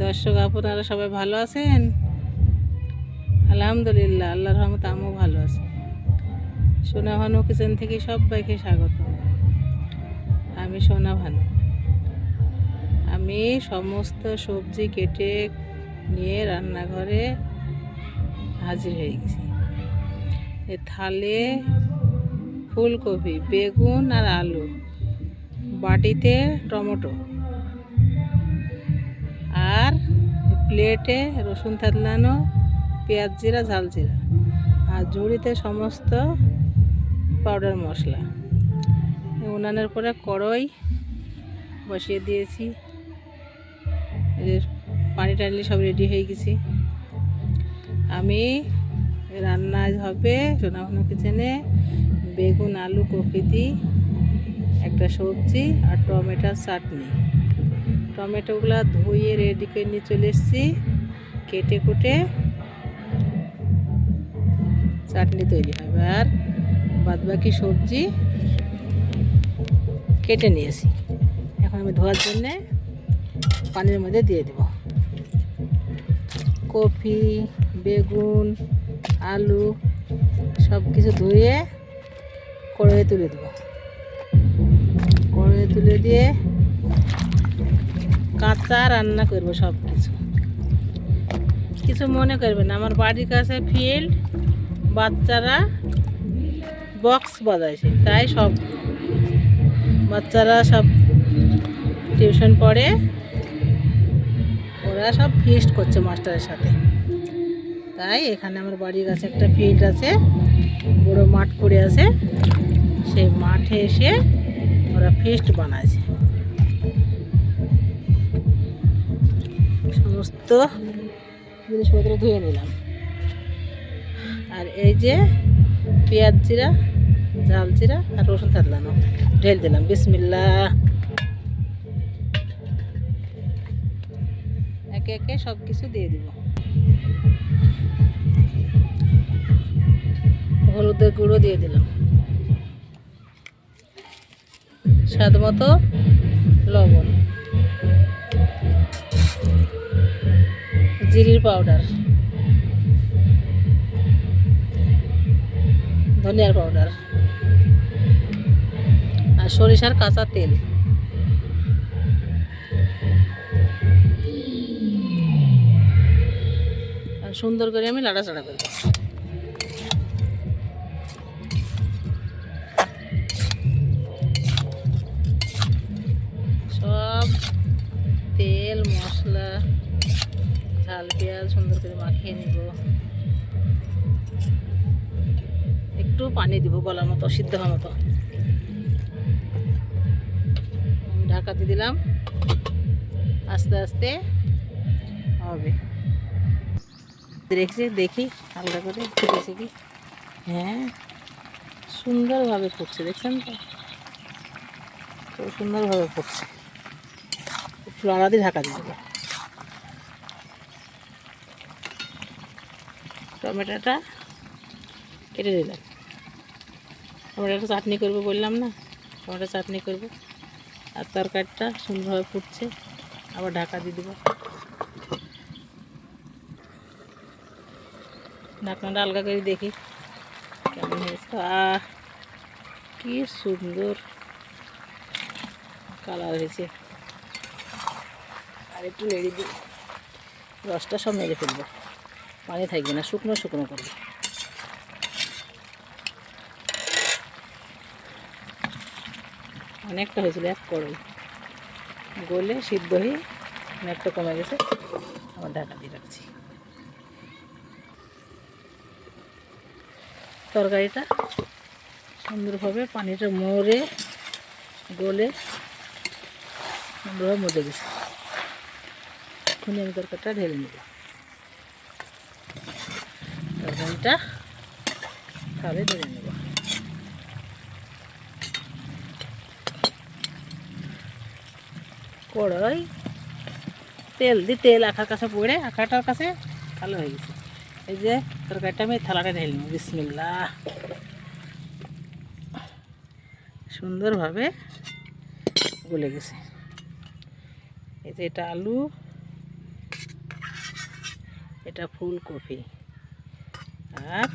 দর্শক আপনারা সবাই ভালো আছেন? আলহামদুলিল্লাহ, আল্লাহর রহমতে আমিও ভালো আছি। সোনা ভানু কিচেন থেকে সবাইকে স্বাগত। আমি সোনা ভানু। আমি সমস্ত সবজি কেটে নিয়ে রান্নাঘরে হাজির হয়ে গেছি। এ থালে ফুলকপি, বেগুন আর আলু, বাটিতে টমেটো, আর প্লেটে রসুন থেতলানো, পেঁয়াজ জিরা, ঝাল জিরা, আর ঝুড়িতে সমস্ত পাউডার মশলা। উনানের পরে কড়াই বসিয়ে দিয়েছি। পানি টানলে সব রেডি হয়ে গেছি। আমি রান্না হবে সোনা ভানু কিচেনে বেগুন, আলু, কপি দিয়ে একটা সবজি আর টমেটোর চাটনি। টমেটোগুলো ধুয়ে রেডি করে নিয়ে চলে এসেছি। কেটে কুটে চাটনি তৈরি হবে। আর বাদবাকি সবজি কেটে নিয়েছি। এখন আমি ধোয়ার জন্যে পানির মধ্যে দিয়ে দেব। কপি, বেগুন, আলু সব কিছু ধুয়ে কড়াইয়ে তুলে দেব। কড়াইয়ে তুলে দিয়ে কাঁচা রান্না করব। সব কিছু মনে করবে না। আমার বাড়ির কাছে ফিল্ড, বাচ্চারা বক্স বাজাইছে, তাই সব বাচ্চারা সব টিউশন পড়ে, ওরা সব ফিস্ট করছে মাস্টারের সাথে। তাই এখানে আমার বাড়ির কাছে একটা ফিল্ড আছে, বড় মাঠ পড়ে আছে, সেই মাঠে এসে ওরা ফিস্ট বানাইছে। সমস্ত জিনিসপত্র ধুয়ে নিলাম। আর এই যে পেঁয়াজ জিরা, ঝাল জিরা আর রসুন থেতলানো ঢেল দিলাম। বিসমিল্লাহ। একে একে সব কিছু দিয়ে দিব। হলুদের গুঁড়ো দিয়ে দিলাম, স্বাদ মতো লবণ, জিরির পাউডার, ধনিয়ার পাউডার আর সরিষার কাঁচা তেল। আর সুন্দর করে আমি নাড়াচাড়া করব। সব তেল, মশলা, ঝাল পেঁয়াজ সুন্দর করে মাখিয়ে নিব। একটু পানি দিব গলার মতো, সিদ্ধ হওয়ার মতো। আমি ঢাকা দিয়ে দিলাম। আস্তে আস্তে হবে। দেখি হালকা করে ফুটেছে কি। হ্যাঁ, সুন্দরভাবে ফুটছে, দেখছেন তো? খুব সুন্দরভাবে ফুটছে। একটু আড়া দিয়ে ঢাকা দিয়ে দেবো। টমেটোটা কেটে দিলাম। টমেটোটা চাটনি করবো বললাম না, টমেটো চাটনি করব। আর তরকারিটা সুন্দরভাবে ফুটছে, আবার ঢাকা দিয়ে দেবো। ঢাকনাটা আলগা করে দেখি কেমন হয়েছে। কি সুন্দর কালার হয়েছে। আর একটু নেড়ে দিই, রসটা সব মেরে ফেলবো, পানি থাকবে না, শুকনো শুকনো করবো। অনেকটা হয়েছিল, এক কড়াই গলে সিদ্ধ হয়ে অনেকটা কমে গেছে। আবার ঢাকা দিয়ে রাখছি। তরকারিটা সুন্দরভাবে পানিটা মরে গলে সুন্দরভাবে মরে গেছে। এখন আমি তরকারিটা ঢেলে নেব। তরকারিটা তাহলে ঢেলে নেব। কড়াই তেল তেল আখার কাছে পড়ে, আখাটার কাছে ভালো হয়ে গেছে। এই যে তরকারিটা আমি থালাটা ঢেলে নেব। বিসমিল্লাহ। সুন্দরভাবে গলে গেছে। এই যে এটা আলু, এটা ফুলকপি, আর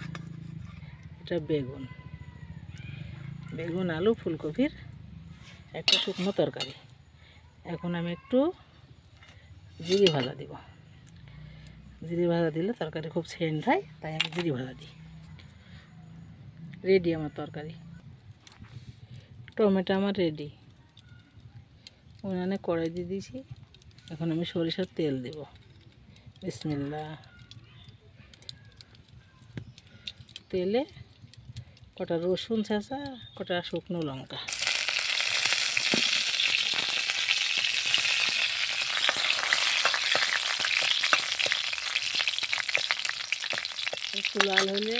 এটা বেগুন। বেগুন আলু ফুলকপির একটা শুকনো তরকারি। এখন আমি একটু জিরে ভাজা দিব। জিরে ভাজা দিলে তরকারি খুব সেন্ট হয়, তাই আমি জিরে ভাজা দিই। রেডি আমার তরকারি। টমেটো আমার রেডি। উনানে কড়াই দিয়ে দিয়েছি। এখন আমি সরিষার তেল দেব। বিসমিল্লাহ। তেলে কটা রসুন ছেঁচা, কটা শুকনো লঙ্কা, একটু লাল হলে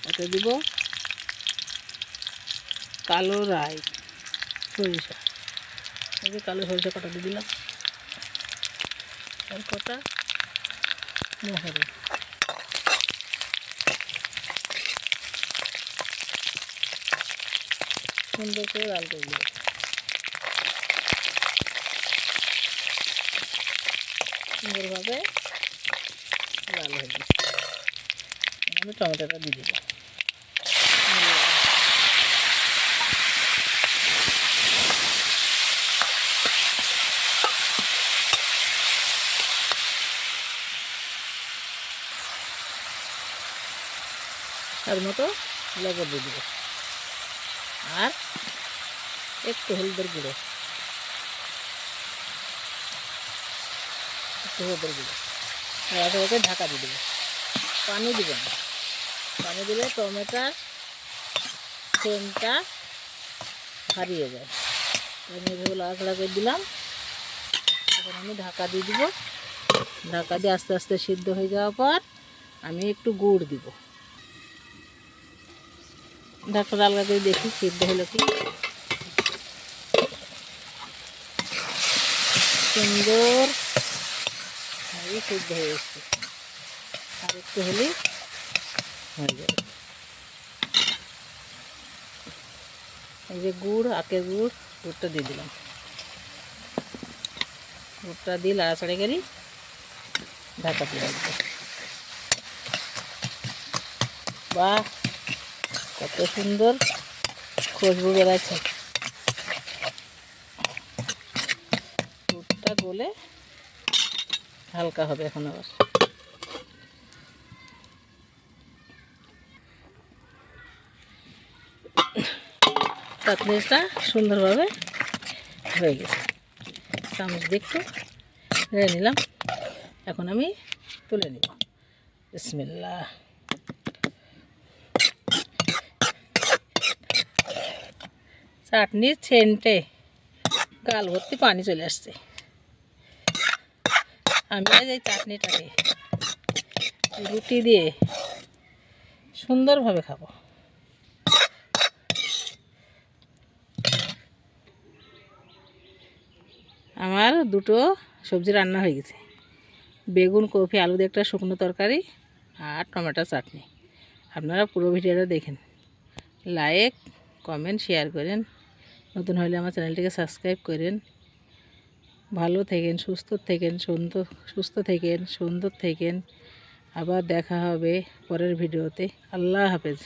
ওতে দিব কালো রাই সরিষা। এই যে কালো সরিষা কটা দিয়ে দিলাম, আর কটা মোহরি। সুন্দর করে লাল করে দিব। সুন্দরভাবে লাল হয়ে যাবে। আমি টমেটোটা দিয়ে দিব। তার মতো লবণ দিয়ে দিব, আর একটু হলুদের গুঁড়ো, নাড়াচাড়া ঢাকা দিয়ে দেবো। পানি দিব না, পানি দিলে টমেটোর সেন্টটা হারিয়ে যায়। আমি এভাবে নাড়াচাড়া করে দিলাম। এখন আমি ঢাকা দিয়ে দিব। ঢাকা দিয়ে আস্তে আস্তে সিদ্ধ হয়ে যাওয়ার পর আমি একটু গুড় দিব। ঢাকা আলগা করে দেখি সিদ্ধ হলো কি। সুন্দর সিদ্ধ হয়ে এসছে। আর একটু হলে হয়ে যাবে। এই যে গুড়, আখের গুড়টা দিয়ে দিলাম। গুড়টা দিয়ে লাড়াচাড়ি করি, ঢাকা দিয়ে রাখবো। বাহ, কত সুন্দর খুশবু বেড়াচ্ছে। গুড়টা গলে হালকা হবে এখন আবার। চাটনিটা সুন্দরভাবে হয়ে গেছে। চামচ দিয়ে একটু নেড়ে নিলাম। এখন আমি তুলে নিব। বিসমিল্লাহ। চাটনির সেন্টে গাল ভর্তি পানি চলে আসছে। আমি আজ এই চাটনিটাকে রুটি দিয়ে সুন্দরভাবে খাবো। আমার দুটো সবজি রান্না হয়ে গেছে। বেগুন, কপি, আলু দিয়ে একটা শুকনো তরকারি, আর টমেটো চাটনি। আপনারা পুরো ভিডিওটা দেখেন। লাইক, কমেন্ট, শেয়ার করেন। নতুন হলে আমার চ্যানেলটিকে সাবস্ক্রাইব করেন। ভালো থাকেন, সুস্থ থাকেন, সুন্দর থাকেন। আবার দেখা হবে পরের ভিডিওতে। আল্লাহ হাফেজ।